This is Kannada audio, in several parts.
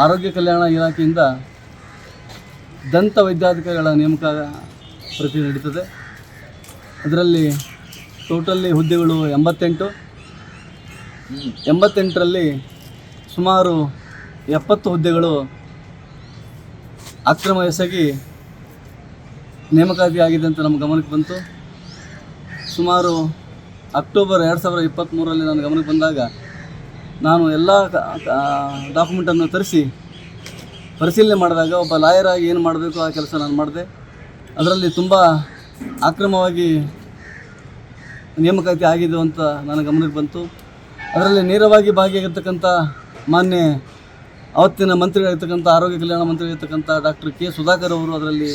ಆರೋಗ್ಯ ಕಲ್ಯಾಣ ಇಲಾಖೆಯಿಂದ ದಂತ ವೈದ್ಯಾಧಿಕಾರಿಗಳ ನೇಮಕ ಪ್ರಕ್ರಿಯೆ ನಡೀತದೆ. ಅದರಲ್ಲಿ ಟೋಟಲ್ಲಿ ಹುದ್ದೆಗಳು 88ರಲ್ಲಿ ಸುಮಾರು 70 ಹುದ್ದೆಗಳು ಅಕ್ರಮ ಎಸಗಿ ನೇಮಕಾತಿ ಆಗಿದೆ ಅಂತ ನಮ್ಮ ಗಮನಕ್ಕೆ ಬಂತು. ಸುಮಾರು ಅಕ್ಟೋಬರ್ 2023ರಲ್ಲಿ ನನ್ನ ಗಮನಕ್ಕೆ ಬಂದಾಗ ನಾನು ಎಲ್ಲ ಡಾಕ್ಯುಮೆಂಟನ್ನು ತರಿಸಿ ಪರಿಶೀಲನೆ ಮಾಡಿದಾಗ ಒಬ್ಬ ಲಾಯರಾಗಿ ಏನು ಮಾಡಬೇಕು ಆ ಕೆಲಸ ನಾನು ಮಾಡಿದೆ. ಅದರಲ್ಲಿ ತುಂಬ ಅಕ್ರಮವಾಗಿ ನೇಮಕಾತಿ ಆಗಿದೆ ಅಂತ ನನ್ನ ಗಮನಕ್ಕೆ ಬಂತು. ಅದರಲ್ಲಿ ನೇರವಾಗಿ ಭಾಗಿಯಾಗಿರ್ತಕ್ಕಂಥ ಮಾನ್ಯ ಅವತ್ತಿನ ಮಂತ್ರಿಗಳಿರ್ತಕ್ಕಂಥ ಆರೋಗ್ಯ ಕಲ್ಯಾಣ ಮಂತ್ರಿಗಳಿರ್ತಕ್ಕಂಥ ಡಾಕ್ಟರ್ ಕೆ ಸುಧಾಕರ್ ಅವರು ಅದರಲ್ಲಿ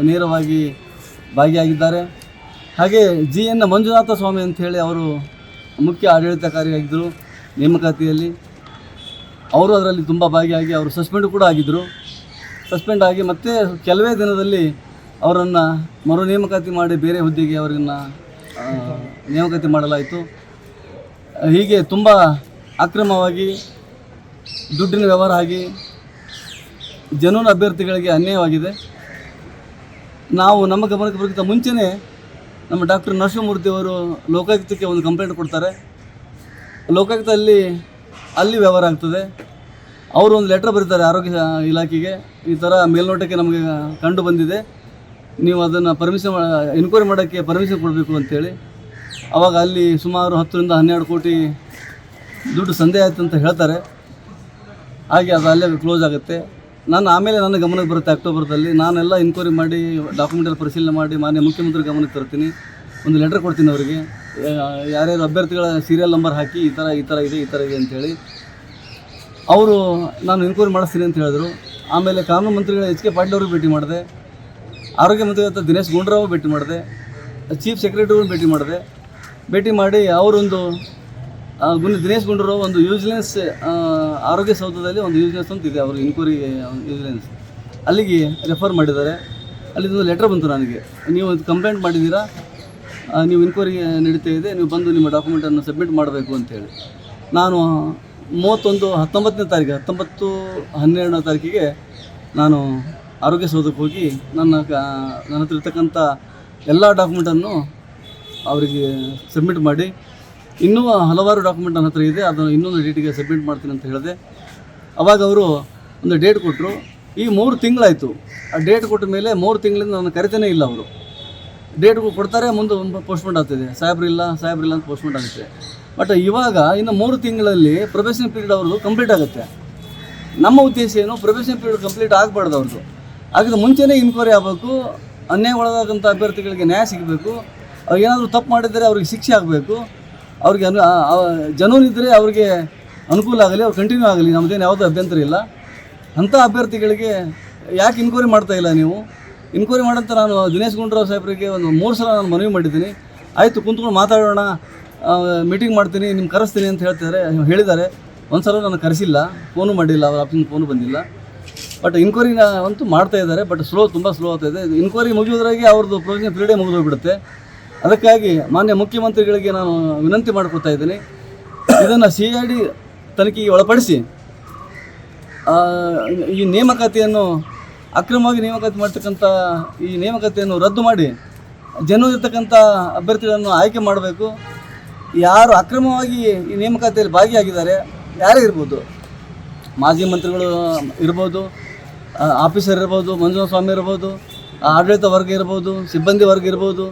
ನೇರವಾಗಿ ಭಾಗಿಯಾಗಿದ್ದಾರೆ. ಹಾಗೆ GN ಮಂಜುನಾಥ ಸ್ವಾಮಿ ಅಂಥೇಳಿ ಅವರು ಮುಖ್ಯ ಆಡಳಿತಾಧಿಕಾರಿಯಾಗಿದ್ದರು ನೇಮಕಾತಿಯಲ್ಲಿ. ಅವರು ಅದರಲ್ಲಿ ತುಂಬ ಭಾಗಿಯಾಗಿ ಅವರು ಸಸ್ಪೆಂಡ್ ಕೂಡ ಆಗಿದ್ದರು. ಸಸ್ಪೆಂಡ್ ಆಗಿ ಮತ್ತೆ ಕೆಲವೇ ದಿನದಲ್ಲಿ ಅವರನ್ನು ಮರು ನೇಮಕಾತಿ ಮಾಡಿ ಬೇರೆ ಹುದ್ದೆಗೆ ಅವರನ್ನು ನೇಮಕಾತಿ ಮಾಡಲಾಯಿತು. ಹೀಗೆ ತುಂಬ ಅಕ್ರಮವಾಗಿ ದುಡ್ಡಿನ ವ್ಯವಹಾರ ಆಗಿ ಜನೂನ ಅಭ್ಯರ್ಥಿಗಳಿಗೆ ಅನ್ಯಾಯವಾಗಿದೆ. ನಾವು ನಮ್ಮ ಗಮನಕ್ಕೆ ಬರೋಕ್ಕಿಂತ ಮುಂಚೆನೇ ನಮ್ಮ ಡಾಕ್ಟರ್ ನರಸಿಂಹಮೂರ್ತಿ ಅವರು ಲೋಕಾಯುಕ್ತಕ್ಕೆ ಒಂದು ಕಂಪ್ಲೇಂಟ್ ಕೊಡ್ತಾರೆ. ಲೋಕಾಯುಕ್ತದಲ್ಲಿ ಅಲ್ಲಿ ವ್ಯವಹಾರ ಆಗ್ತದೆ. ಅವರು ಒಂದು ಲೆಟ್ರ್ ಬರೀತಾರೆ ಆರೋಗ್ಯ ಇಲಾಖೆಗೆ, ಈ ಥರ ಮೇಲ್ನೋಟಕ್ಕೆ ನಮಗೆ ಕಂಡು ಬಂದಿದೆ, ನೀವು ಅದನ್ನು ಎನ್ಕ್ವೈರಿ ಮಾಡೋಕ್ಕೆ ಪರ್ಮಿಷನ್ ಕೊಡಬೇಕು ಅಂತೇಳಿ. ಆವಾಗ ಅಲ್ಲಿ ಸುಮಾರು 10ರಿಂದ 12 ಕೋಟಿ ದುಡ್ಡು ಸಂದೇಹ ಆಯಿತು ಅಂತ ಹೇಳ್ತಾರೆ. ಹಾಗೆ ಅದು ಅಲ್ಲೇ ಕ್ಲೋಸ್ ಆಗುತ್ತೆ. ಆಮೇಲೆ ನನ್ನ ಗಮನಕ್ಕೆ ಬರುತ್ತೆ ಅಕ್ಟೋಬರ್ದಲ್ಲಿ. ನಾನೆಲ್ಲ ಎನ್ಕ್ವೈರಿ ಮಾಡಿ ಡಾಕ್ಯುಮೆಂಟಲ್ಲಿ ಪರಿಶೀಲನೆ ಮಾಡಿ ಮಾನ್ಯ ಮುಖ್ಯಮಂತ್ರಿ ಗಮನಕ್ಕೆ ತರ್ತೀನಿ. ಒಂದು ಲೆಟ್ರ್ ಕೊಡ್ತೀನಿ ಅವರಿಗೆ, ಯಾರ್ಯಾರು ಅಭ್ಯರ್ಥಿಗಳ ಸೀರಿಯಲ್ ನಂಬರ್ ಹಾಕಿ ಈ ಥರ ಇದೆ ಅಂಥೇಳಿ. ಅವರು ನಾನು ಎನ್ಕ್ವೈರಿ ಮಾಡಿಸ್ತೀನಿ ಅಂತ ಹೇಳಿದ್ರು. ಆಮೇಲೆ ಕಾನೂನು ಮಂತ್ರಿಗಳ HK ಪಾಟೀಲ್ ಅವ್ರಿಗೆ ಭೇಟಿ ಮಾಡಿದೆ, ಆರೋಗ್ಯ ಮಂತ್ರಿ ದಿನೇಶ್ ಗುಂಡೂರಾವ್ ಭೇಟಿ ಮಾಡಿದೆ, ಚೀಫ್ ಸೆಕ್ರೆಟರಿಗೂ ಭೇಟಿ ಮಾಡಿ ಅವರೊಂದು ದಿನೇಶ್ ಗುಂಡೂರಾವ್ ಒಂದು ಯೂಜ್ಲೆನ್ಸ್ ಆರೋಗ್ಯ ಸೌಧದಲ್ಲಿ ಒಂದು ಯೂಜ್ಲೆನ್ಸ್ ಅಂತ ಇದೆ, ಅವರು ಇನ್ಕ್ವೈರಿ ಯೂಜ್ಲೆನ್ಸ್ ಅಲ್ಲಿಗೆ ರೆಫರ್ ಮಾಡಿದ್ದಾರೆ. ಅಲ್ಲಿಂದೊಂದು ಲೆಟ್ರ್ ಬಂತು ನನಗೆ, ನೀವು ಕಂಪ್ಲೇಂಟ್ ಮಾಡಿದ್ದೀರಾ, ನೀವು ಇನ್ಕ್ವೈರಿ ನಡೀತಾ ಇದೆ, ನೀವು ಬಂದು ನಿಮ್ಮ ಡಾಕ್ಯುಮೆಂಟನ್ನು ಸಬ್ಮಿಟ್ ಮಾಡಬೇಕು ಅಂತೇಳಿ. ನಾನು 19ನೇ ತಾರೀಕಿಗೆ ನಾನು ಆರೋಗ್ಯ ಸೌಧಕ್ಕೆ ಹೋಗಿ ನನ್ನ ಹತ್ರ ಇರ್ತಕ್ಕಂಥ ಎಲ್ಲ ಡಾಕ್ಯುಮೆಂಟನ್ನು ಅವರಿಗೆ ಸಬ್ಮಿಟ್ ಮಾಡಿ, ಇನ್ನೂ ಹಲವಾರು ಡಾಕ್ಯುಮೆಂಟ್ ನನ್ನ ಹತ್ರ ಇದೆ, ಅದನ್ನು ಇನ್ನೊಂದು ಡೇಟಿಗೆ ಸಬ್ಮಿಟ್ ಮಾಡ್ತೀನಿ ಅಂತ ಹೇಳಿದೆ. ಆವಾಗ ಅವರು ಒಂದು ಡೇಟ್ ಕೊಟ್ಟರು. ಈ 3 ತಿಂಗಳಾಯಿತು. ಆ ಡೇಟ್ ಕೊಟ್ಟ ಮೇಲೆ 3 ತಿಂಗಳಿಂದ ನನ್ನ ಕರಿತೇನೇ ಇಲ್ಲ. ಅವರು ಡೇಟ್ ಕೊಡ್ತಾರೆ, ಮುಂದೆ ಪೋಸ್ಟ್ಪೋಂಡ್ ಆಗ್ತಿದೆ, ಸಾಹೇಬ್ರಿಲ್ಲ ಅಂತ ಪೋಸ್ಟ್ಪೋಂಡ್ ಆಗುತ್ತೆ. ಬಟ್ ಇವಾಗ ಇನ್ನು 3 ತಿಂಗಳಲ್ಲಿ ಪ್ರೊಬೇಷನ್ ಪೀರಿಯಡ್ ಅವ್ರದ್ದು ಕಂಪ್ಲೀಟ್ ಆಗುತ್ತೆ. ನಮ್ಮ ಉದ್ದೇಶ ಏನು, ಪ್ರೊಬೇಷನ್ ಪೀರಿಯಡ್ ಕಂಪ್ಲೀಟ್ ಆಗಬಾರ್ದು. ಅವ್ರದ್ದು ಆಗಿದ ಮುಂಚೆನೇ ಇನ್ಕ್ವೈರಿ ಆಗಬೇಕು, ಅನ್ಯಾಯಗೊಳಗಾದಂಥ ಅಭ್ಯರ್ಥಿಗಳಿಗೆ ನ್ಯಾಯ ಸಿಗಬೇಕು, ಅವ್ರು ಏನಾದರೂ ತಪ್ಪು ಮಾಡಿದರೆ ಅವ್ರಿಗೆ ಶಿಕ್ಷೆ ಆಗಬೇಕು, ಅವ್ರಿಗೆ ಜನೂನಿದ್ದರೆ ಅವ್ರಿಗೆ ಅನುಕೂಲ ಆಗಲಿ, ಅವ್ರು ಕಂಟಿನ್ಯೂ ಆಗಲಿ, ನಮ್ಮದೇನು ಯಾವುದೂ ಅಭ್ಯಂತರ ಇಲ್ಲ. ಅಂಥ ಅಭ್ಯರ್ಥಿಗಳಿಗೆ ಯಾಕೆ ಇನ್ಕ್ವೈರಿ ಮಾಡ್ತಾಯಿಲ್ಲ ನೀವು? ಇನ್ಕ್ವೈರಿ ಮಾಡಂತ ನಾನು ದಿನೇಶ್ ಗುಂಡೂರಾವ್ ಸಾಹೇಬರಿಗೆ ಒಂದು 3 ಸಲ ನಾನು ಮನವಿ ಮಾಡಿದ್ದೀನಿ. ಆಯಿತು, ಕುಂತ್ಕೊಂಡು ಮಾತಾಡೋಣ, ಮೀಟಿಂಗ್ ಮಾಡ್ತೀನಿ, ನಿಮ್ಗೆ ಕರೆಸ್ತೀನಿ ಅಂತ ಹೇಳಿದ್ದಾರೆ. ಒಂದು ಸಲ ನಾನು ಕರೆಸಿಲ್ಲ, ಫೋನು ಮಾಡಿಲ್ಲ, ಅವ್ರ ಆಫೀಸಿಂದ ಫೋನು ಬಂದಿಲ್ಲ. ಬಟ್ ಇನ್ಕ್ವೈರಿನ ಅಂತೂ ಮಾಡ್ತಾ ಇದ್ದಾರೆ, ಬಟ್ ತುಂಬ ಸ್ಲೋ ಆಗ್ತಾಯಿದೆ. ಇನ್ಕ್ವೈರಿ ಮುಗಿಯೋದ್ರಾಗೆ ಅವ್ರದ್ದು ಪ್ರೊವಿಷನ್ ಪೀರಿಯಡೇ ಮುಗಿದೋಗ್ಬಿಡುತ್ತೆ. ಅದಕ್ಕಾಗಿ ಮಾನ್ಯ ಮುಖ್ಯಮಂತ್ರಿಗಳಿಗೆ ನಾನು ವಿನಂತಿ ಮಾಡ್ಕೊತಾ ಇದ್ದೀನಿ, ಇದನ್ನು CID ತನಿಖೆಗೆ ಒಳಪಡಿಸಿ ಈ ನೇಮಕಾತಿಯನ್ನು ಅಕ್ರಮವಾಗಿ ನೇಮಕಾತಿ ಮಾಡ್ತಕ್ಕಂಥ ಈ ನೇಮಕಾತಿಯನ್ನು ರದ್ದು ಮಾಡಿ ಜನರು ಇರ್ತಕ್ಕಂಥ ಅಭ್ಯರ್ಥಿಗಳನ್ನು ಆಯ್ಕೆ ಮಾಡಬೇಕು. ಯಾರು ಅಕ್ರಮವಾಗಿ ಈ ನೇಮಕಾತಿಯಲ್ಲಿ ಭಾಗಿಯಾಗಿದ್ದಾರೆ, ಯಾರೇ ಇರ್ಬೋದು, ಮಾಜಿ ಮಂತ್ರಿಗಳು ಇರ್ಬೋದು, ಆಫೀಸರ್ ಇರ್ಬೋದು, ಮಂಜುನಾಥ ಸ್ವಾಮಿ ಇರ್ಬೋದು, ಆಡಳಿತ ವರ್ಗ ಇರ್ಬೋದು, ಸಿಬ್ಬಂದಿ ವರ್ಗ ಇರ್ಬೋದು,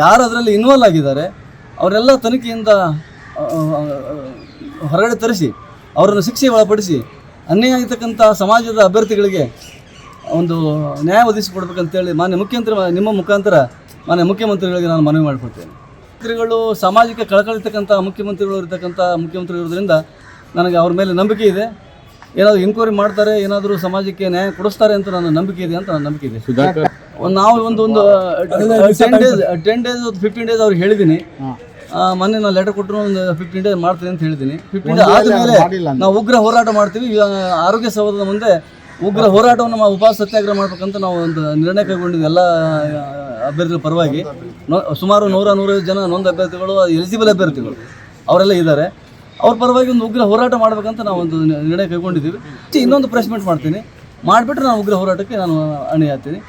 ಯಾರು ಅದರಲ್ಲಿ ಇನ್ವಾಲ್ವ್ ಆಗಿದ್ದಾರೆ ಅವರೆಲ್ಲ ತನಿಖೆಯಿಂದ ಹೊರಗಡೆ ತರಿಸಿ ಅವರನ್ನು ಶಿಕ್ಷೆಗೆ ಒಳಪಡಿಸಿ ಅನ್ಯಾಯ ಆಗಿರ್ತಕ್ಕಂಥ ಸಮಾಜದ ಅಭ್ಯರ್ಥಿಗಳಿಗೆ ಒಂದು ನ್ಯಾಯ ಒದಗಿಸಿಕೊಡ್ಬೇಕಂತೇಳಿ ನಿಮ್ಮ ಮುಖಾಂತರ ಮಾನ್ಯ ಮುಖ್ಯಮಂತ್ರಿಗಳಿಗೆ ನಾನು ಮನವಿ ಮಾಡಿಕೊಡ್ತೇನೆ. ಮಂತ್ರಿಗಳು ಸಾಮಾಜಿಕ ಕಳಕಳಿರ್ತಕ್ಕಂಥ ಮುಖ್ಯಮಂತ್ರಿಗಳು ಇರೋದ್ರಿಂದ ನನಗೆ ಅವ್ರ ಮೇಲೆ ನಂಬಿಕೆ ಇದೆ. ಏನಾದರೂ ಇನ್ಕ್ವೈರಿ ಮಾಡ್ತಾರೆ, ಏನಾದರೂ ಸಮಾಜಕ್ಕೆ ನ್ಯಾಯ ಕೊಡಿಸ್ತಾರೆ ಅಂತ ನನ್ನ ನಂಬಿಕೆ ಇದೆ ಸುಧಾಕರ್ ನಾವು ಒಂದು 10 ಡೇಸ್ 15 ಡೇಸ್ ಅವ್ರಿಗೆ ಹೇಳಿದ್ದೀನಿ. ಮೊನ್ನೆ ನಾನು ಲೆಟರ್ ಕೊಟ್ಟರು, ಒಂದು 15 ಡೇಸ್ ಮಾಡ್ತೀನಿ ಅಂತ ಹೇಳಿದ್ದೀನಿ. 15 ಡೇಸ್ ಆದಮೇಲೆ ನಾವು ಉಗ್ರ ಹೋರಾಟ ಮಾಡ್ತೀವಿ. ಆರೋಗ್ಯ ಸೌಧದ ಮುಂದೆ ಉಗ್ರ ಹೋರಾಟವನ್ನು ನಾವು ಉಪವಾಸ ಸತ್ಯಾಗ್ರಹ ಮಾಡ್ಬೇಕಂತ ನಾವು ಒಂದು ನಿರ್ಣಯ ಕೈಗೊಂಡಿದ್ವಿ. ಎಲ್ಲ ಅಭ್ಯರ್ಥಿಗಳ ಪರವಾಗಿ ಸುಮಾರು 100-150 ಜನ ನೊಂದ ಅಭ್ಯರ್ಥಿಗಳು, ಎಲಿಜಿಬಲ್ ಅಭ್ಯರ್ಥಿಗಳು ಅವರೆಲ್ಲ ಇದ್ದಾರೆ. ಅವ್ರ ಪರವಾಗಿ ಒಂದು ಉಗ್ರ ಹೋರಾಟ ಮಾಡಬೇಕಂತ ನಾವು ಒಂದು ನಿರ್ಣಯ ಕೈಗೊಂಡಿದ್ದೀವಿ. ಇನ್ನೊಂದು ಪ್ರೆಸ್ ಮೀಟ್ ಮಾಡ್ತೀನಿ, ಮಾಡಿಬಿಟ್ರೆ ನಾನು ಉಗ್ರ ಹೋರಾಟಕ್ಕೆ ನಾನು ಅಣಿ ಆಗ್ತೀನಿ.